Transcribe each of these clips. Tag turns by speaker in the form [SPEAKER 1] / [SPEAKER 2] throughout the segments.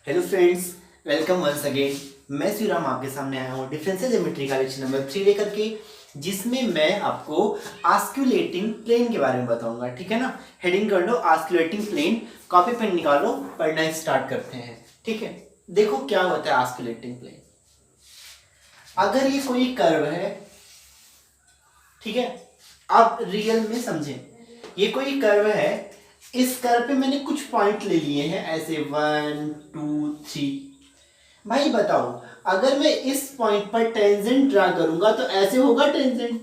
[SPEAKER 1] Hello friends, welcome once again. मैं श्रीराम आपके सामने आया हूँ डिफरेंशियल ज्योमेट्री का लेक्चर नंबर 3 लेकर के, जिसमें मैं आपको आस्कुलेटिंग प्लेन के बारे में बताऊंगा। ठीक है ना। हेडिंग कर लो आस्कुलेटिंग प्लेन, कॉपी पेन निकालो, पढ़ना स्टार्ट करते हैं। ठीक है। देखो क्या होता है आस्कुलेटिंग प्लेन। अगर ये कोई कर्व है, ठीक है, आप रियल में समझें, ये कोई कर्व है। इस कर्व पे मैंने कुछ पॉइंट ले लिए हैं ऐसे 1 2 3। भाई बताओ, अगर मैं इस पॉइंट पर टेंजेंट ड्रा करूंगा तो ऐसे होगा टेंजेंट।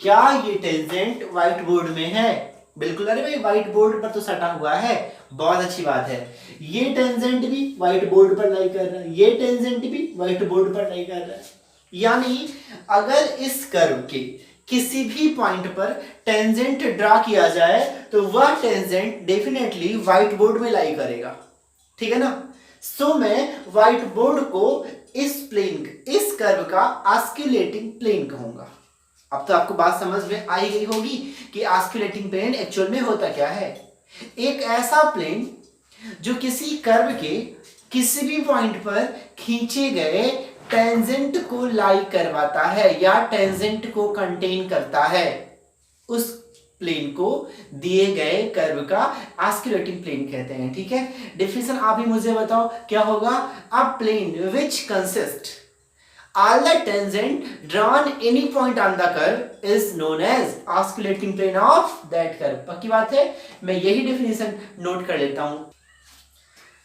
[SPEAKER 1] क्या ये टेंजेंट व्हाइट बोर्ड में है? बिल्कुल। अरे भाई व्हाइट बोर्ड पर तो सटा हुआ है, बहुत अच्छी बात है। ये टेंजेंट भी व्हाइट बोर्ड पर लाई कर रहा है, ये टेंजेंट भी व्हाइट बोर्ड पर लाई कर रहा है। यानी अगर इस कर्व के किसी भी पॉइंट पर टेंजेंट ड्रा किया जाए तो वह टेंजेंट डेफिनेटली व्हाइट बोर्ड में लाई करेगा। ठीक है ना। सो मैं व्हाइट बोर्ड को इस प्लेन, इस कर्व का आस्कुलेटिंग प्लेन कहूंगा। अब तो आपको बात समझ में आई गई होगी कि आस्कुलेटिंग प्लेन एक्चुअल में होता क्या है। एक ऐसा प्लेन जो किसी कर्व के किसी भी पॉइंट पर खींचे गए टेंजेंट को लाई करवाता है या टेंजेंट को कंटेन करता है, उस प्लेन को दिए गए कर्व का आस्कुलेटिंग प्लेन कहते हैं। ठीक है। डेफिनेशन आप ही मुझे बताओ क्या होगा। A plane which consist all the tangent drawn any point on the curve is known as osculating plane of that curve। पक्की बात है। मैं यही डेफिनेशन नोट कर लेता हूं।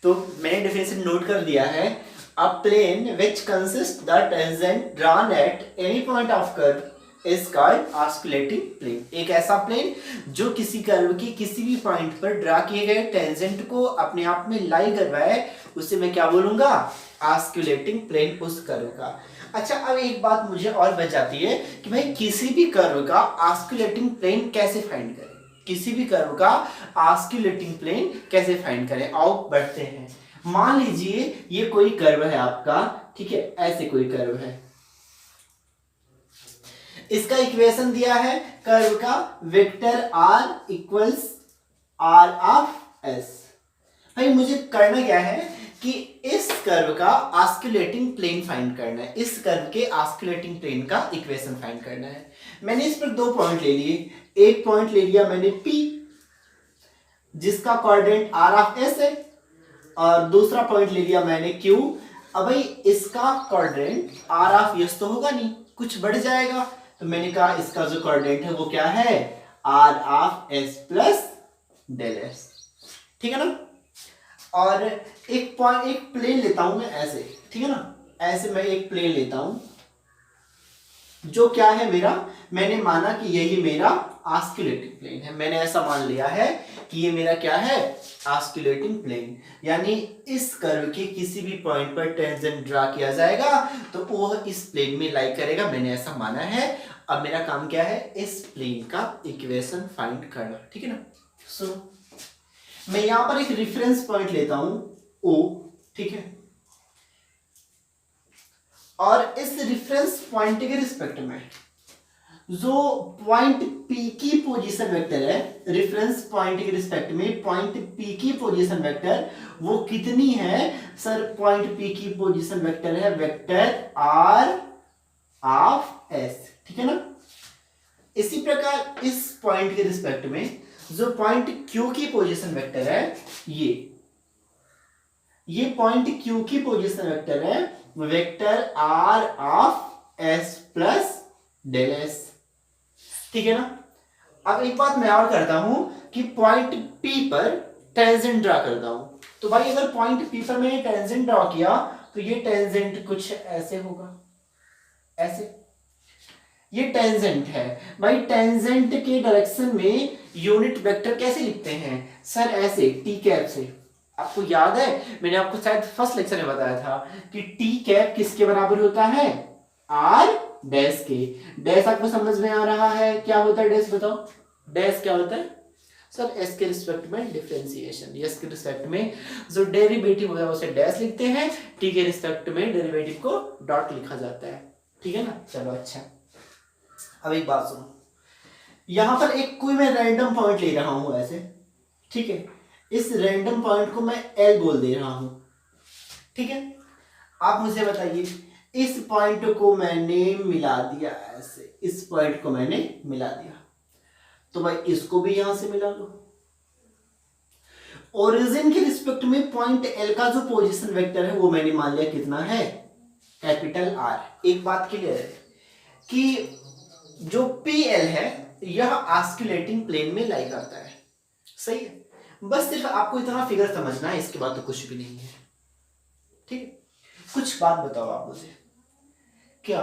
[SPEAKER 1] तो मैंने डेफिनेशन नोट कर दिया है। A plane which consists the tangent drawn at any point of curve is called osculating plane। एक ऐसा प्लेन जो किसी कर्व की किसी भी पॉइंट पर ड्रा किए गए टेंजेंट को अपने आप में लाई कर रहा है, उसे मैं क्या बोलूंगा? ऑस्कुलेटिंग प्लेन उस कर्व का। अच्छा, अब एक बात मुझे और बच जाती है कि भाई किसी भी कर्व का ऑस्कुलेटिंग प्लेन कैसे फाइंड करें। किसी भी कर्व का ऑस्कुलेटिंग प्लेन कैसे फाइंड करें, आओ बढ़ते हैं। मान लीजिए ये कोई कर्व है आपका, ठीक है, ऐसे कोई कर्व है। इसका इक्वेशन दिया है कर्व का, vector r equals r of s। भाई मुझे करना क्या है कि इस कर्व का ऑस्कुलेटिंग प्लेन फाइंड करना है, इस कर्व के ऑस्कुलेटिंग प्लेन का इक्वेशन फाइंड करना है। मैंने इस पर दो पॉइंट ले लिए। एक पॉइंट ले लिया मैंने P, जिसका कोऑर्डिनेट r ऑफ s है, और दूसरा पॉइंट ले लिया मैंने Q। अब भाई इसका कोऑर्डिनेट r ऑफ s तो होगा नहीं, कुछ बढ़ जाएगा, तो मैंने कहा इसका जो कोऑर्डिनेट है वो क्या है? r of s plus del s। ठीक है ना। और एक पॉइंट, एक प्लेन लेता हूं मैं ऐसे, ठीक है ना, ऐसे मैं एक प्लेन लेता हूं जो क्या है मेरा, मैंने माना कि यही मेरा ऑस्कुलेटिंग प्लेन है। मैंने ऐसा मान लिया है कि ये मेरा क्या है? Osculating plane. यानी इस कर्व के किसी भी पॉइंट पर टेंजेंट ड्रा किया जाएगा तो वो इस प्लेन में लाई करेगा, मैंने ऐसा माना है। अब मेरा काम क्या है? इस प्लेन का इक्वेशन फाइंड करना। ठीक है ना। सो मैं यहां पर एक रेफरेंस पॉइंट लेता हूं O, ठीक है, और इस रेफरेंस पॉइंट के रिस्पेक्ट में जो पॉइंट P की पोजीशन वेक्टर है, रेफरेंस पॉइंट के रिस्पेक्ट में पॉइंट P की पोजीशन वेक्टर वो कितनी है? सर पॉइंट P की पोजीशन वेक्टर है वेक्टर R ऑफ S। ठीक है ना। इसी प्रकार इस पॉइंट के रिस्पेक्ट में जो पॉइंट Q की पोजीशन वेक्टर है, ये पॉइंट Q की पोजीशन वेक्टर है vector R of S plus del S। ठीक है ना। अब एक बात मैं और करता हूं कि पॉइंट P पर टेंजेंट ड्रा करता हूं। तो भाई अगर पॉइंट P पर मैंने टेंजेंट ड्रा किया तो ये टेंजेंट कुछ ऐसे होगा, ऐसे। ये टेंजेंट है। भाई टेंजेंट के डायरेक्शन में यूनिट वेक्टर कैसे लिखते हैं? सर ऐसे, टी कैप से। आपको याद है मैंने आपको शायद फर्स्ट लेक्चर में बताया था कि टी कैप किसके बराबर होता है? आर डैश के। डैश आपको समझ में आ रहा है क्या होता है डैश? बताओ डैश क्या होता है? सर एस के रिस्पेक्ट में डिफरेंशिएशन, एस के रिस्पेक्ट में जो डेरिवेटिव होता है उसे डैश लिखते हैं, टी के रिस्पेक्ट में डेरिवेटिव को डॉट लिखा जाता है। ठीक है ना। चलो अच्छा, अब एक बात सुनो, यहां पर एक कोई मैं रैंडम पॉइंट ले रहा हूं ऐसे, ठीक है, इस रैंडम पॉइंट को मैं एल बोल दे रहा हूं। ठीक है, आप मुझे बताइए, इस पॉइंट को मैंने मिला दिया ऐसे, इस पॉइंट को मैंने मिला दिया, तो भाई इसको भी यहां से मिला लो। ओरिजिन के रिस्पेक्ट में पॉइंट एल का जो पोजीशन वेक्टर है वो मैंने मान लिया कितना है, कैपिटल आर। एक बात क्लियर है कि जो पी एल है यह ऑस्किलेटिंग प्लेन में लाई करता है, सही है। बस सिर्फ आपको इतना फिगर समझना है, इसके बाद तो कुछ भी नहीं है, ठीक है। कुछ बात बताओ आप मुझे, क्या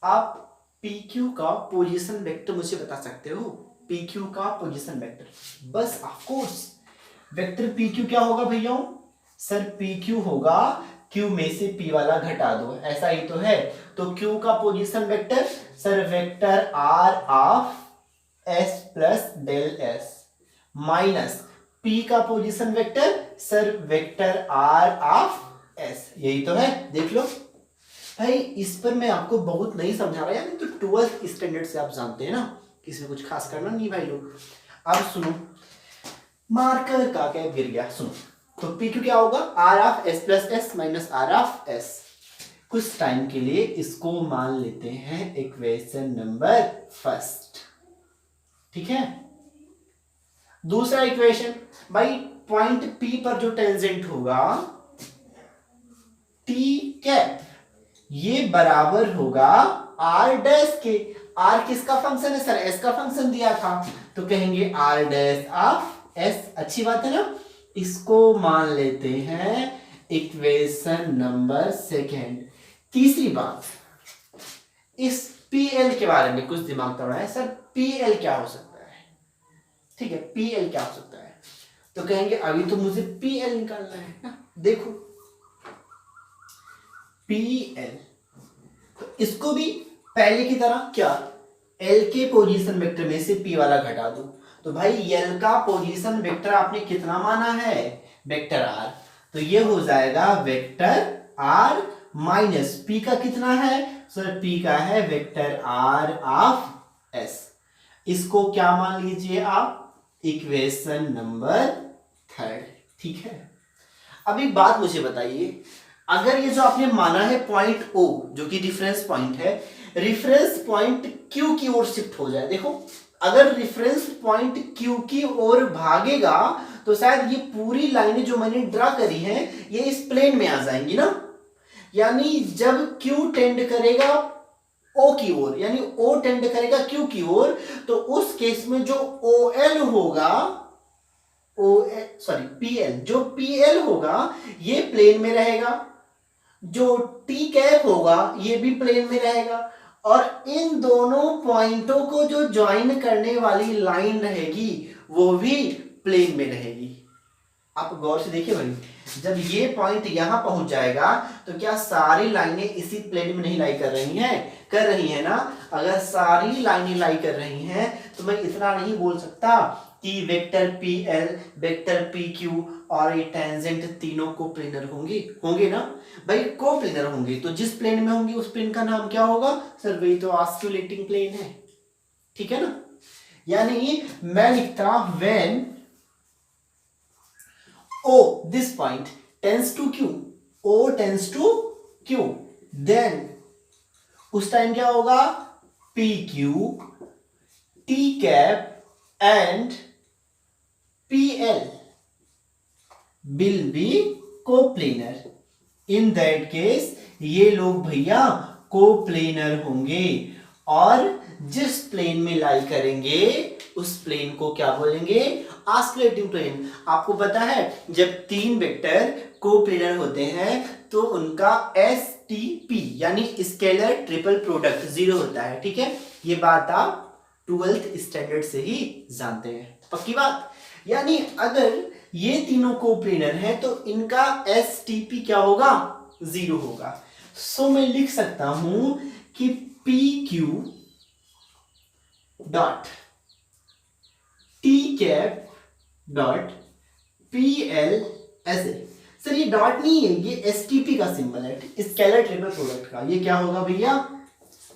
[SPEAKER 1] आप पी क्यू का पोजीशन वेक्टर मुझे बता सकते हो? पी क्यू का पोजीशन वेक्टर, बस of course vector P q क्या होगा भैया? सर पी क्यू होगा क्यू में से पी वाला घटा दो, ऐसा ही तो है। तो क्यू का position vector sir vector r of s plus del s minus p का position vector sir vector r of s, यही तो है। देख लो भाई, इस पर मैं आपको बहुत नहीं समझा रहा, यानी तो 12th स्टैंडर्ड से आप जानते हैं ना कि इसमें कुछ खास करना नहीं भाई लोग। अब सुनो, मार्कर का क्या गिर गया, सुनो। तो पी क्यू क्या होगा, r of s plus s minus r of s. कुछ टाइम के लिए इसको मान लेते हैं इक्वेशन नंबर फर्स्ट, ठीक है। दूसरा इक्वेशन भाई, पॉइंट पी पर जो टेंजेंट होगा टी कैप, ये बराबर होगा आर डैश के। आर किसका फंक्शन है सर, एस का फंक्शन दिया था, तो कहेंगे आर डैश ऑफ एस। अच्छी बात है ना। इसको मान लेते हैं इक्वेशन नंबर सेकेंड। तीसरी बात, इस पी एल के बारे में कुछ दिमाग दौड़ा है सर, पी एल क्या हो सकता है, ठीक है, पी एल क्या हो सकता है, तो कहेंगे अभी तो मुझे पी एल निकालना है ना। देखो पी एल, तो इसको भी पहले की तरह क्या, एल के पोजीशन वेक्टर में से पी वाला घटा दो। तो भाई एल का पोजीशन वेक्टर आपने कितना माना है, वेक्टर आर, तो ये हो जाएगा वेक्टर आर माइनस पी का कितना है सर, पी का है वेक्टर आर ऑफ एस। इसको क्या मान लीजिए आप, इक्वेशन नंबर थर्ड, ठीक है। अब एक बात मुझे बताइए, अगर ये जो आपने माना है पॉइंट ओ जो कि रिफरेंस पॉइंट है, रिफरेंस पॉइंट क्यू की ओर शिफ्ट हो जाए, देखो अगर रिफरेंस पॉइंट क्यू की ओर भागेगा तो शायद ये पूरी लाइनें जो मैंने ड्रा करी हैं ये इस प्लेन में आ जाएंगी ना। यानी जब क्यू टेंड करेगा ओ की ओर, यानी ओ टेंड करेगा क्यू की ओर, तो उस केस में जो ओ एल होगा, पी एल, जो पी एल होगा ये प्लेन में रहेगा, जो टी कैप होगा ये भी प्लेन में रहेगा, और इन दोनों पॉइंटों को जो ज्वाइन करने वाली लाइन रहेगी वो भी प्लेन में रहेगी। आप गौर से देखिए भाई, जब ये पॉइंट यहां पहुंच जाएगा तो क्या सारी लाइनें इसी प्लेन में नहीं लाई कर रही हैं, कर रही है ना। अगर सारी लाइनें लाई कर रही हैं तो मैं इतना नहीं बोल सकता कि vector P L, vector P Q और ये टेंजेंट तीनों को प्लेनर होंगे, होंगे ना भाई, को प्लेनर होंगे। तो जिस प्लेन में होंगे उस प्लेन का नाम क्या होगा सर, वही तो ऑस्कुलेटिंग प्लेन है, ठीक है ना। यानी मैं लिखता when O this point tends to Q, O tends to Q, then उस टाइम क्या होगा, PQ, T cap and PL will be coplanar. In that case ये लोग भैया कोप्लेनर होंगे, और जिस प्लेन में लाई करेंगे उस प्लेन को क्या बोलेंगे, ऑस्कुलेटिंग प्लेन। आपको पता है जब तीन वेक्टर कोप्लेनर होते हैं तो उनका एस टी पी यानी स्केलर ट्रिपल प्रोडक्ट 0 होता है, ठीक है। ये बात आप 12th स्टैंडर्ड से ही जानते हैं, पक्की बात। यानी अगर ये तीनों कोप्लेनर हैं तो इनका एस टी पी क्या होगा, 0 होगा। सो मैं लिख सकता हूं कि P Q dot T cap dot P L ऐसे। सर ये डॉट नहीं है, ये एस टी पी का सिंबल है, स्केलर ट्रिपल प्रोडक्ट का, ये क्या होगा भैया,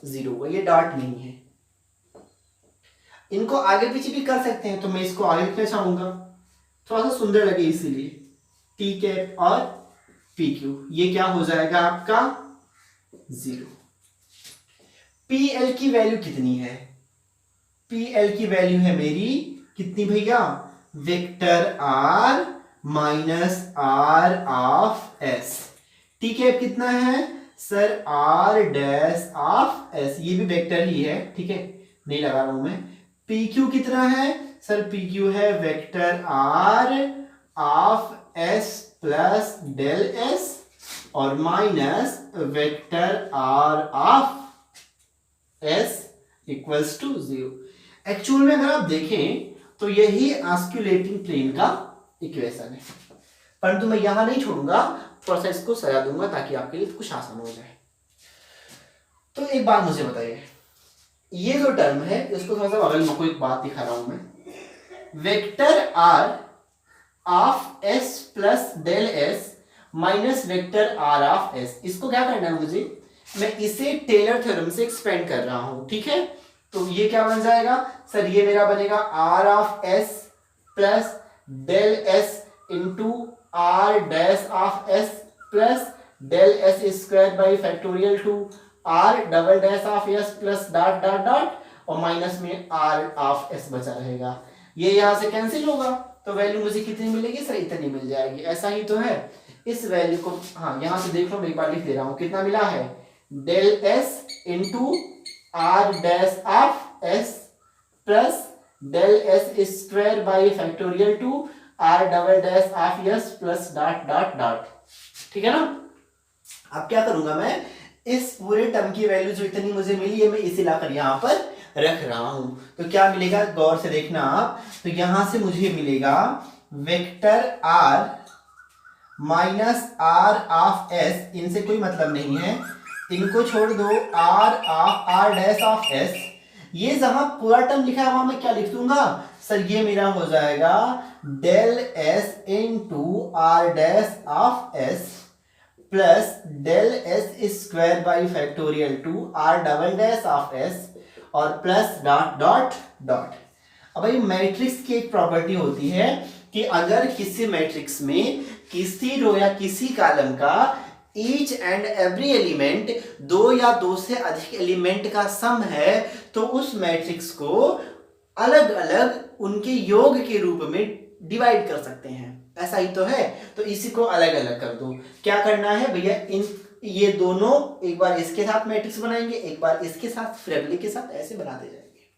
[SPEAKER 1] 0 होगा, ये डॉट नहीं है। इनको आगे पीछे भी कर सकते हैं, तो मैं इसको आगे लिखना चाहूंगा, थोड़ा सा सुंदर लगे इसीलिए टी कैप और पी क्यू, ये क्या हो जाएगा आपका 0। पी एल की वैल्यू कितनी है? पी एल की वैल्यू है मेरी कितनी भैया? Vector r minus r of s. ठीक है, कितना है sir? R dash of s, ये भी वेक्टर ही है, ठीक है, नहीं लगा रहा हूं मैं। पी क्यू कितना है सर? पी क्यू है vector r of s plus del s और minus vector r of s equals to 0। Actual में अगर आप देखें तो यही ऑस्कुलेटिंग प्लेन का इक्वेशन है, परंतु मैं यहां नहीं छोड़ूंगा, थोड़ा सा इसको सजा दूंगा ताकि आपके लिए कुछ आसान हो जाए। तो एक बात मुझे बताइए, ये जो टर्म है इसको थोड़ा सा बगल में, कोई एक बात दिखा रहा हूं मैं, vector r of s plus del s minus vector r of s, इसको क्या करना है मुझे? मैं इसे टेलर थ्योरम से एक्सपेंड कर रहा हूं, ठीक है। तो ये क्या बन जाएगा सर? ये मेरा बनेगा r of s plus del s into r dash of s plus del s square by factorial two r double dash of s plus dot dot dot और माइनस में आर ऑफ एस बचा रहेगा। ये यहां से cancel होगा तो value मुझे कितनी मिलेगी सर? इतनी मिल जाएगी। ऐसा ही तो है, इस वैल्यू को हाँ यहां से देख लो, मैं एक बार लिख दे रहा हूं, कितना मिला है? Del s into r dash of s plus del s square by factorial two r double dash of s plus dot dot dot. ठीक है ना? अब क्या करूंगा मैं? इस पूरे टर्म की वैल्यू जो इतनी मुझे मिली है मैं इसे लाकर यहां पर रख रहा हूं, तो क्या मिलेगा गौर से देखना आप। तो यहां से मुझे मिलेगा vector r minus r of s, इनसे कोई मतलब नहीं है, इनको छोड़ दो, आर डैश ऑफ एस। ये जहां पूरा टर्म लिखा है वहां मैं क्या लिख दूंगा सर? ये मेरा हो जाएगा del s into r dash of s plus del s square by factorial two r double dash of s और प्लस डॉट डॉट डॉट। अब भाई मैट्रिक्स की एक प्रॉपर्टी होती है कि अगर किसी मैट्रिक्स में किसी रो या किसी कॉलम का ईच एंड एवरी एलिमेंट दो या दो से अधिक एलिमेंट का सम है तो उस मैट्रिक्स को अलग अलग उनके योग के रूप में डिवाइड कर सकते हैं। ऐसा ही तो है, तो इसी को अलग अलग कर दो। क्या करना है भैया? इन ये दोनों एक बार इसके साथ मैट्रिक्स बनाएंगे, एक बार इसके साथ, फिर अगले के साथ, ऐसे बनाते जाएंगे।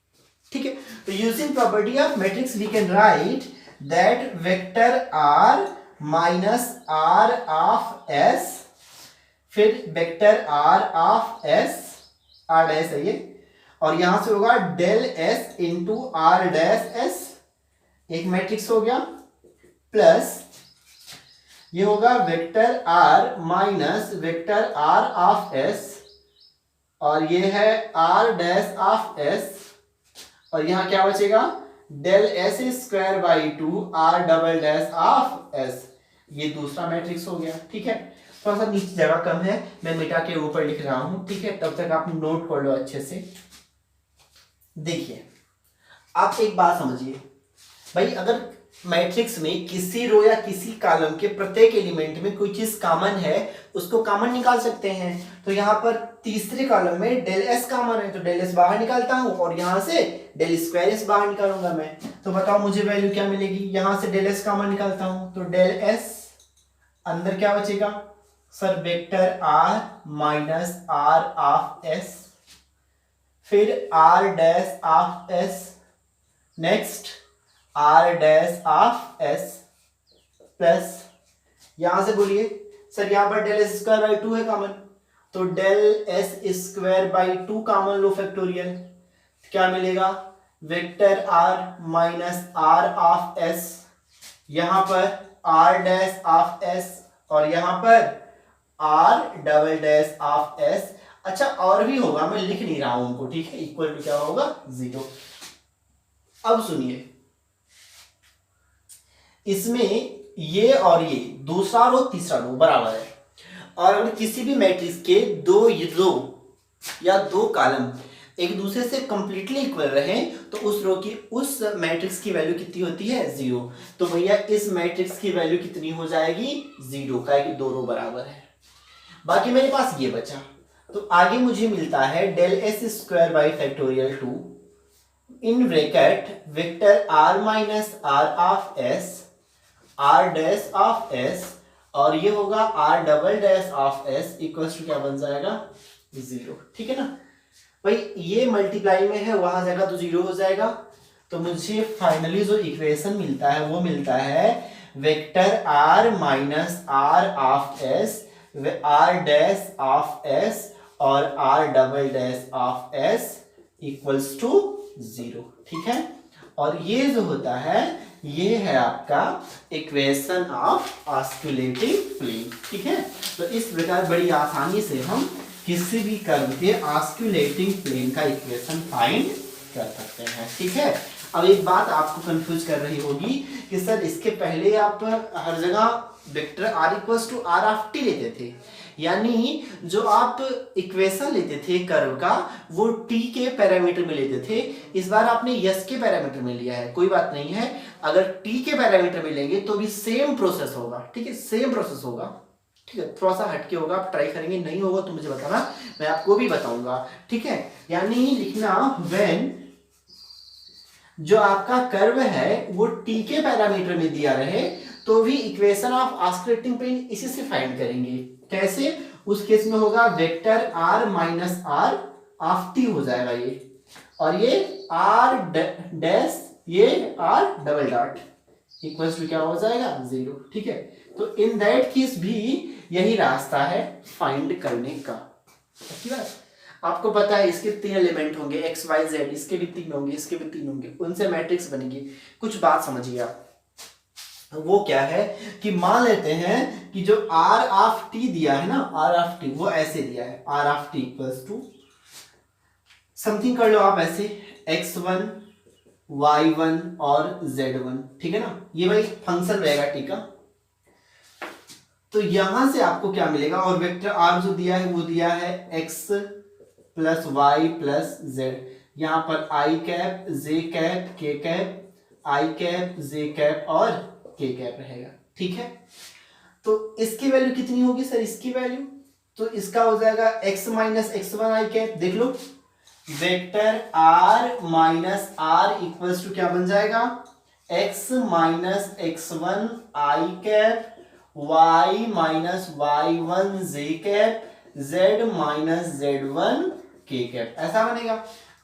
[SPEAKER 1] ठीक है, तो using property of matrix we can write that vector r minus r of s, फिर vector r of s, r dash है ये, और यहां से होगा del s into r dash s, एक मैट्रिक्स हो गया, प्लस ये होगा vector r minus vector r of s और ये है आर डैश ऑफ एस, और यहां क्या बचेगा? Del s square by two r double dash of s, ये दूसरा मैट्रिक्स हो गया। ठीक है, थोड़ा सा नीचे जगह कम है, मैं मिटा के ऊपर लिख रहा हूं। ठीक है, तब तक आप नोट कर लो अच्छे से। देखिए, आप एक बात समझिए भाई, अगर मैट्रिक्स में किसी रो या किसी कॉलम के प्रत्येक एलिमेंट में कोई चीज कॉमन है, उसको कॉमन निकाल सकते हैं। तो यहाँ पर तीसरे कॉलम में डेल एस कॉमन है, तो डेल एस बाहर निकालता हूं और यहां से डेल स्क्वायर एस बाहर निकालूंगा मैं। तो बताओ मुझे वैल्यू क्या मिलेगी? यहां से डेल एस कॉमन निकालता हूं तो डेल एस, अंदर क्या बचेगा sir? Vector r minus r of s, फिर r dash of s, next r dash of s, plus यहां से बोलिए सर यहां पर del s square by two है कॉमन, तो del s square by two common लो फैक्टोरियल, क्या मिलेगा? Vector r minus r of s, यहां पर आर डैश ऑफ एस और यहां पर r double dash of s. अच्छा, और भी होगा, मैं लिख नहीं रहा हूं उनको। ठीक है, इक्वल टू क्या होगा? 0। अब सुनिए, इसमें ये और ये दूसरा रो तीसरा रो बराबर है, और अगर किसी भी मैट्रिक्स के दो रो या दो कॉलम एक दूसरे से कंप्लीटली इक्वल रहे तो उस रो की उस मैट्रिक्स की वैल्यू कितनी होती है 0। तो भैया इस मैट्रिक्स की वैल्यू कितनी हो जाएगी 0, का कि दो रो बराबर है। बाकी मेरे पास ये बचा, तो आगे मुझे मिलता है del s square by factorial 2 in bracket vector r minus r of s r dash of s और ये होगा r double dash of s equals to क्या बन जाएगा 0। ठीक है ना भाई, ये मल्टीप्लाई में है वहां जाएगा तो 0 हो जाएगा। तो मुझे फाइनली जो इक्वेशन मिलता है वो मिलता है vector r minus r of s r dash of s और r double dash of s equals to 0। ठीक है, और ये जो होता है ये है आपका इक्वेशन ऑफ ऑस्कुलेटिंग प्लेन। ठीक है, तो इस प्रकार बड़ी आसानी से हम किसी भी कर्व के ऑस्कुलेटिंग प्लेन का इक्वेशन फाइंड कर सकते हैं। ठीक है, अब एक बात आपको कंफ्यूज कर रही होगी कि सर इसके पहले आप हर जगह vector r equals to r of t लेते थे, यानी जो आप इक्वेशन लेते थे कर्व का वो t के पैरामीटर में लेते थे, इस बार आपने s के पैरामीटर में लिया है। कोई बात नहीं है, अगर t के पैरामीटर में लेंगे तो भी सेम प्रोसेस होगा। ठीक है, सेम प्रोसेस होगा। ठीक है, थोड़ा सा हटके होगा, आप ट्राई करेंगे, नहीं होगा तो मुझे बताना, मैं आपको भी बताऊंगा। ठीक है, यानी लिखना व्हेन जो आपका कर्व है वो t के पैरामीटर में दिया रहे तो भी इक्वेशन ऑफ ऑस्कुलेटिंग प्लेन इसी से फाइंड करेंगे। कैसे? उस केस में होगा vector r minus r of t हो जाएगा ये, और ये r डैश ये r double dot equals to क्या हो जाएगा 0। ठीक है, तो इन दैट केस भी यही रास्ता है फाइंड करने का। ठीक है, आपको पता है इसके 3 एलिमेंट होंगे x y z, इसके भी 3 होंगे, इसके भी 3 होंगे, उनसे मैट्रिक्स बनेगी। कुछ बात समझिए आप, वो क्या है कि मान लेते हैं कि जो r ऑफ t दिया है ना, r ऑफ t वो ऐसे दिया है, r of t equals to something कर लो आप ऐसे x1 y1 और z1। ठीक है ना, ये भाई फंक्शन रहेगा t का। तो यहां से आपको क्या मिलेगा, और वेक्टर r जो दिया है वो दिया है x plus y plus z, यहां पर i cap j cap k cap, i cap j cap और के कैप रहेगा। ठीक है, तो इसकी वैल्यू कितनी होगी सर, इसकी वैल्यू तो इसका हो जाएगा x minus x one i cap. देख लो vector r minus r equals to क्या बन जाएगा x minus x one i cap, y minus y one j cap, z minus z one k cap, ऐसा बनेगा।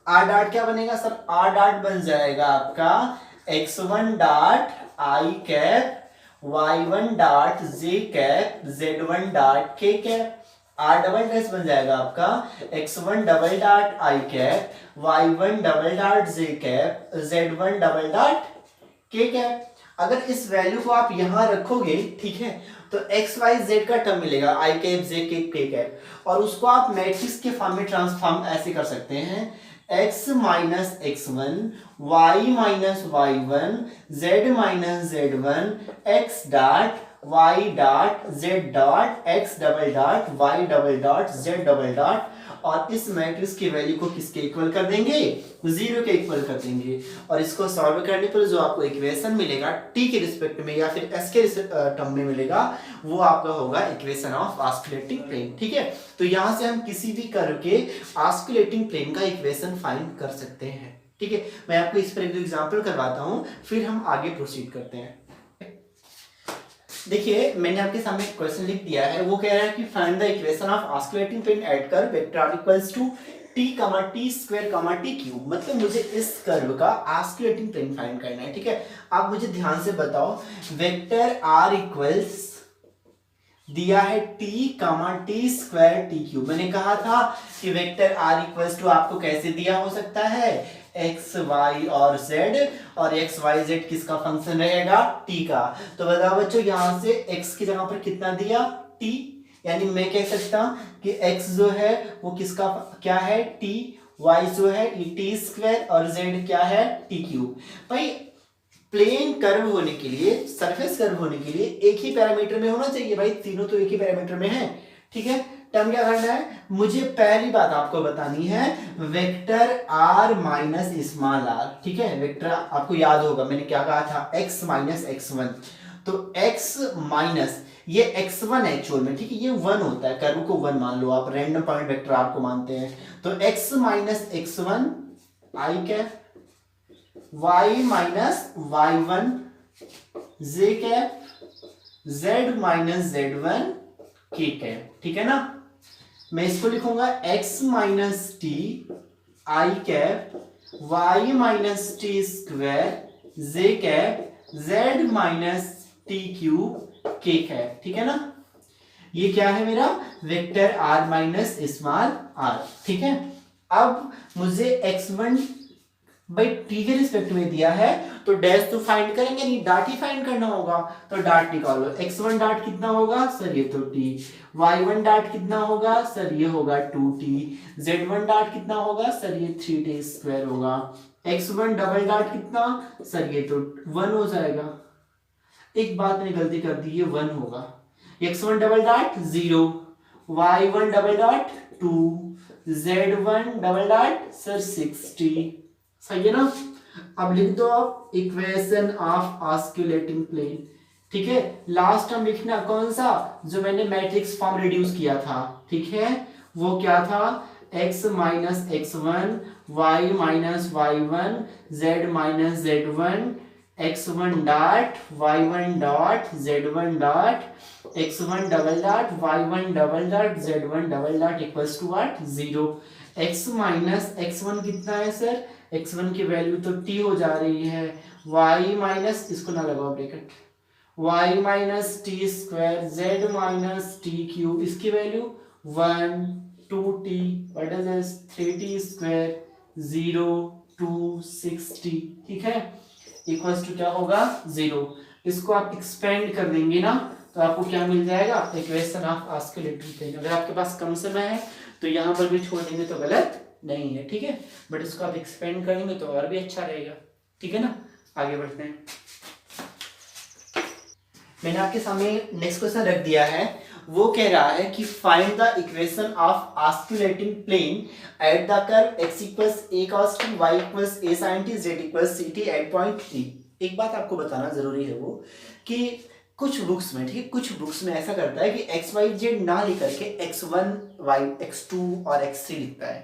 [SPEAKER 1] r डॉट क्या बनेगा sir, r dot बन जाएगा आपका x1 dot I cap, y1 dot J cap, z1 dot के cap. r double dash बन जाएगा आपका x1 double dot I cap, y1 double dot J cap, z1 double dot के कैप। अगर इस वैल्यू को आप यहां रखोगे, ठीक है, तो x y z का टर्म मिलेगा आई cap j cap k cap, और उसको आप मैट्रिक्स के फॉर्म में ट्रांसफॉर्म ऐसे कर सकते हैं x minus x one, y minus y one, z minus z one, x dot y dot z dot x double dot y double dot z double dot, और इस मैट्रिक्स की value को किसके इक्वल कर देंगे 0 के इक्वल कर देंगे। और इसको सॉल्व करने पर जो आपको इक्वेशन मिलेगा t के रिस्पेक्ट में या फिर s के टर्म में मिलेगा वो आपका होगा इक्वेशन ऑफ ऑस्कुलेटिंग प्लेन। ठीक है, तो यहां से हम किसी भी कर्व के ऑस्कुलेटिंग प्लेन का इक्वेशन फाइंड कर सकते हैं। ठीक है, मैं आपको इस पर एक एग्जांपल करवाता हूं, फिर हम आगे प्रोसीड करते हैं। देखिए मैंने आपके सामने एक क्वेश्चन लिख दिया है, वो कह रहा है कि find the equation of osculating plane at curve vector r equals to t t square t cube. मतलब मुझे इस कर्व का ऑस्कुलेटिंग प्लेन फाइंड करना है। ठीक है, आप मुझे ध्यान से बताओ, वेक्टर r इक्वल्स दिया है t स्क्वायर t क्यूब। मैंने कहा था कि वेक्टर r इक्वल्स टू आपको कैसे दिया हो सकता है x y और z, और x y z किसका फंक्शन रहेगा t का। तो बताओ बच्चों यहां से x की जगह पर कितना दिया t, यानी मैं कह सकता कि x जो है वो किसका क्या है t, y जो है t स्क्वायर और z क्या है t क्यूब। भाई प्लेन कर्व होने के लिए, सरफेस कर्व होने के लिए एक ही पैरामीटर में होना चाहिए भाई, तीनों तो एक ही पैरामीटर में है। ठीक है, टर्म क्या करना है, मुझे पहली बात आपको बतानी है vector r minus small r, ठीक है। वेक्टर आपको याद होगा मैंने क्या कहा था, x माइनस x1, तो x माइनस ये x1 है एक्चुअल में, ठीक है, ये 1 होता है, कर्व को 1 मान लो आप, रैंडम पॉइंट वेक्टर r को मानते हैं, तो x minus x1 i cap, y minus y1 j cap, z minus z1 k cap, ठीक है ना। मैं इसको लिखूंगा x minus T I cap, y minus t square J cap, z minus t cube के कैप, ठीक है ना। ये क्या है मेरा vector r minus small r, ठीक है। अब मुझे x1 भाई t के रिस्पेक्ट में दिया है तो डैश तो फाइंड करेंगे नहीं, डाट ही फाइंड करना होगा, तो डाट निकालो। x1 डाट कितना होगा सर, ये तो t, y1 डाट कितना होगा सर, ये होगा 2t, z1 डाट कितना होगा सर, ये 3t स्क्वायर होगा, x1 डबल डाट कितना सर, ये तो 1 हो जाएगा। एक बात मैंने गलती कर दी, ये 1 होगा, x1 double dot 0, y1 double dot 2, z1 double dot sir 60, सही है ना। अब लिख दो आप इक्वेशन ऑफ ऑस्कुलेटिंग प्लेन, ठीक है। लास्ट हम लिखना कौन सा, जो मैंने मैट्रिक्स फॉर्म रिड्यूस किया था, ठीक है, वो क्या था, x minus x1, y minus y1, z minus z1, x1 dot y1 dot z1 dot x1 double dot y1 double dot z1 double dot equals to what 0। x minus x1 कितना है sir, x1 की value तो t हो जा रही है, y minus, इसको ना लगाओ bracket, y minus t square z minus t cube, इसकी value 1 2t what is this 3t square 0 2 60, ठीक है, इक्वल्स टू क्या होगा 0। इसको आप एक्सपेंड कर देंगे ना तो आपको क्या मिल जाएगा, इक्वेशन ऑफ ऑस्कुलेटिंग प्लेन। अगर आपके पास कम समय है तो यहाँ पर भी छोड़ देंगे तो गलत नहीं है, ठीक है, बट इसको आप एक्सपेंड करेंगे तो और भी अच्छा रहेगा, ठीक है ना। आगे बढ़ते हैं, मैंने आपके सामने नेक्स्ट क्वेश्चन रख दिया है, वो कह रहा है कि find the equation of osculating plane at the curve x equals a cos t, y equals a sin t, z equals ct at point 3। एक बात आपको बताना जरूरी है वो कि कुछ बुक्स में, ठीक है, कुछ बुक्स में ऐसा करता है कि एक्स वाई जेड ना लिख करके x1 y x2 और x3 लिखता है,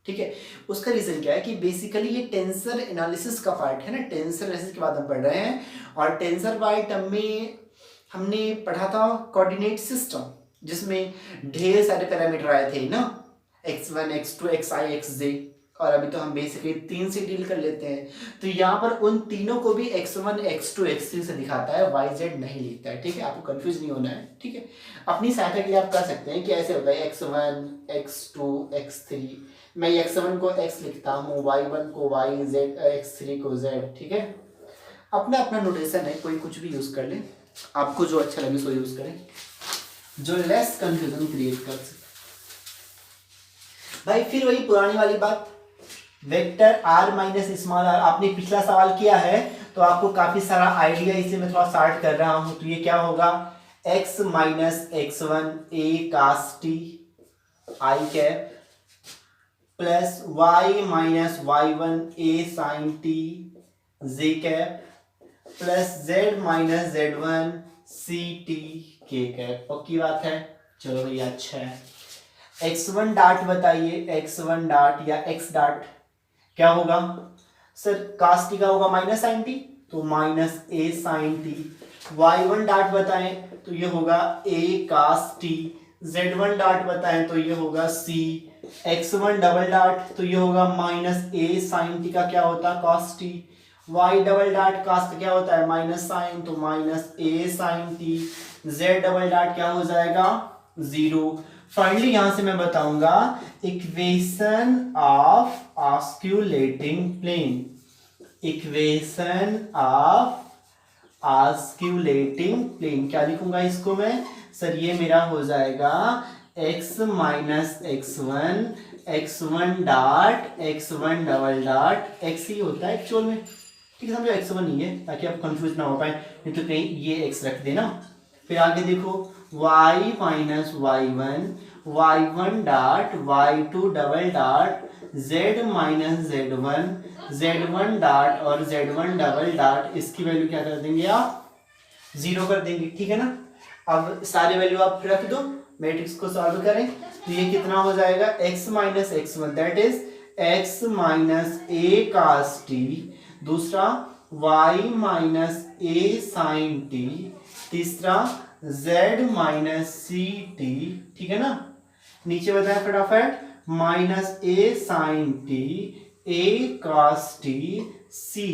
[SPEAKER 1] ठीक है। उसका रीजन क्या है कि बेसिकली ये टेंसर एनालिसिस का पार्ट है ना, टेंसर एनालिसिस के बाद हम पढ़ रहे हैं, और टेंसर वाई टर्म में हमने पढ़ा था कोऑर्डिनेट सिस्टम, जिसमें ढेर सारे पैरामीटर आए थे ना, x1 x2 xi xj, और अभी तो हम बेसिकली 3 से डील कर लेते हैं, तो यहाँ पर उन तीनों को भी x1 x2 x3 से दिखाता है, yz नहीं लिखता है, ठीक है, आपको कंफ्यूज नहीं होना है, ठीक है। अपनी सहायता के लिए आप कर सकते हैं कि ऐसे होता है x1 x2 x3, मैं x1 को x लिखता हूँ, y1 को y, z x3 को z, ठीक है। अपना अपना नोटेशन है, कोई कुछ भी यूज कर ले, आपको जो अच्छा लगे सो यूज करें, जो लेस कंफ्यूजन क्रिएट कर सके। भाई फिर वही पुरानी वाली बात, vector r minus small r, आपने पिछला सवाल किया है तो आपको काफी सारा आइडिया, इसे मैं थोड़ा शार्ट कर रहा हूं, तो ये क्या होगा, x minus x1 a cos t i cap plus y minus y1 a sin t j cap plus z minus z1 c t k cap. पक्की बात है, चलो भैया अच्छा है। x1 डाट बताइए, x1 डाट या x डाट क्या होगा सर, cos t का होगा माइनस sin t, तो minus a sin t। y1 dot बताएं तो ये होगा a cos t, z1 dot बताएं तो ये होगा c, x1 डबल डाट तो ये होगा माइनस a sin t का क्या होता है cos t, y double dot cos का क्या होता है माइनस sin, तो minus a sin t, z double dot क्या हो जाएगा 0। फाइनली यहां से मैं बताऊंगा equation of osculating plane, equation of osculating plane क्या लिखूंगा इसको मैं सर, ये मेरा हो जाएगा x minus x1 x1 dot x1 double dot x ही होता है एक्चुअल में, ठीक है, समझो x1 नहीं है ताकि आप कंफ्यूज ना हो पाए, नहीं तो कहीं ये x रख देना। फिर आगे देखो y minus y1, y1 dot y2 double dot z minus z1 z1 dot और z1 डबल डॉट, इसकी वैल्यू क्या कर देंगे आप, 0 कर देंगे, ठीक है ना। अब सारे वैल्यू आप रख दो, मैट्रिक्स को सॉल्व करें तो ये कितना हो जाएगा, x minus x1 that is x minus a cos t, दूसरा y minus a sin t, तीसरा z माइनस सी टी, ठीक है ना। नीचे बताया फटाफट, minus a sin t, a cos t, c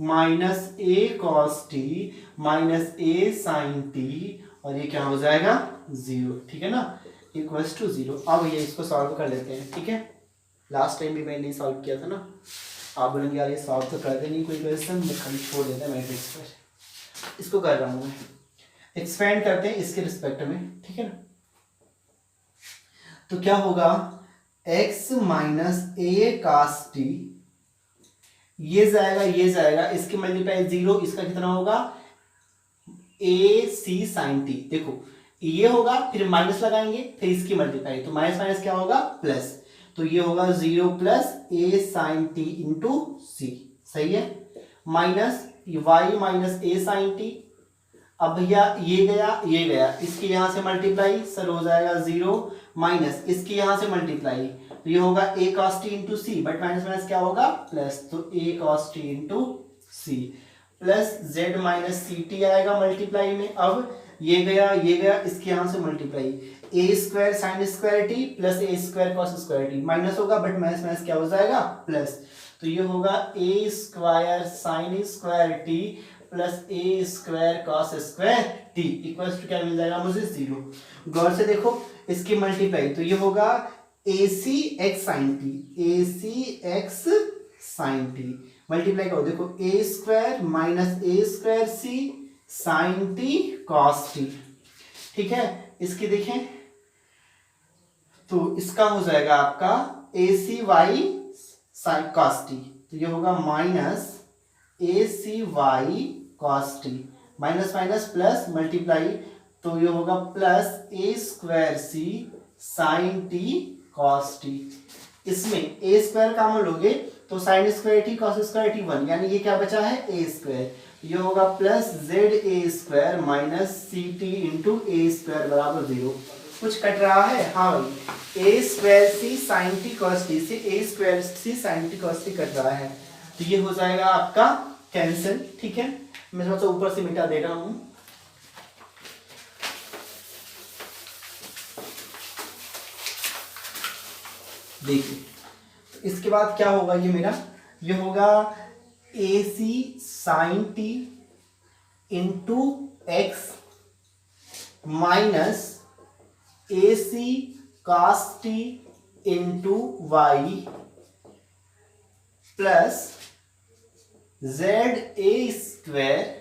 [SPEAKER 1] minus a cos t minus a sin t, और ये क्या हो जाएगा 0, ठीक है ना, इक्वल्स टू 0। अब ये इसको सॉल्व कर लेते हैं, ठीक है। लास्ट टाइम भी मैंने सॉल्व किया था ना, आप बोलेंगे यार ये सॉल्व तो करते नहीं कोई क्वेश्चन, मैं खाली छोड़ देता है मैट्रिक्स पर। इसको कर रहा हूँ मैं, एक्सपेंड करते हैं इसके रिस्पेक्ट में, ठीक है ना। तो क्या होगा, x minus a cos t, ये जाएगा, इसके मल्टीप्लाई 0, इसका कितना होगा a c sin t, देखो ये होगा फिर माइनस लगाएंगे फिर इसकी मल्टीप्लाई, तो माइनस माइनस क्या होगा प्लस, तो ये होगा 0 plus a sin t into c, सही है, minus y minus a sin t। अब भैया ये गया, इसके यहां से मल्टीप्लाई सर हो जाएगा 0, माइनस इसके यहां से मल्टीप्लाई, तो ये होगा a cos t into c, but minus minus क्या होगा प्लस, तो a cos t into c, plus z minus c t आएगा मल्टीप्लाई में। अब ये गया, इसके यहां से multiply, a square sine square t plus a square cos square t, minus होगा बट माइनस माइनस क्या हो जाएगा प्लस, तो ये होगा a square sine square t plus a square cos square t equals to क्या मिल जाएगा मुझे 0। गौर से देखो इसकी मल्टीप्लाई, तो ये होगा ac x sin t, ac x sin t, multiply करो, देखो a square minus a square c sine t cos t, ठीक है। इसकी देखें तो इसका हो जाएगा आपका a c y sine cos t, तो ये होगा minus a c y cos t, minus minus plus multiply, तो ये होगा plus a square c sine t cos t. इसमें ए स्क्वायर कॉमन लोगे तो sine square t cos square t 1, यानी ये क्या बचा है ए स्क्वायर, ये होगा plus z a square minus c t into a square बराबर 0। कुछ कट रहा है, हाँ भाई, a square c sine t cos t से a square c sine t cos t cut रहा है, तो ये हो जाएगा आपका कैंसिल, ठीक है। मैं थोड़ा सा ऊपर से मिटा दे रहा हूं, देखिए इसके बाद क्या होगा, ये मेरा ये होगा a c sine t into x minus a c cos t into y plus z a square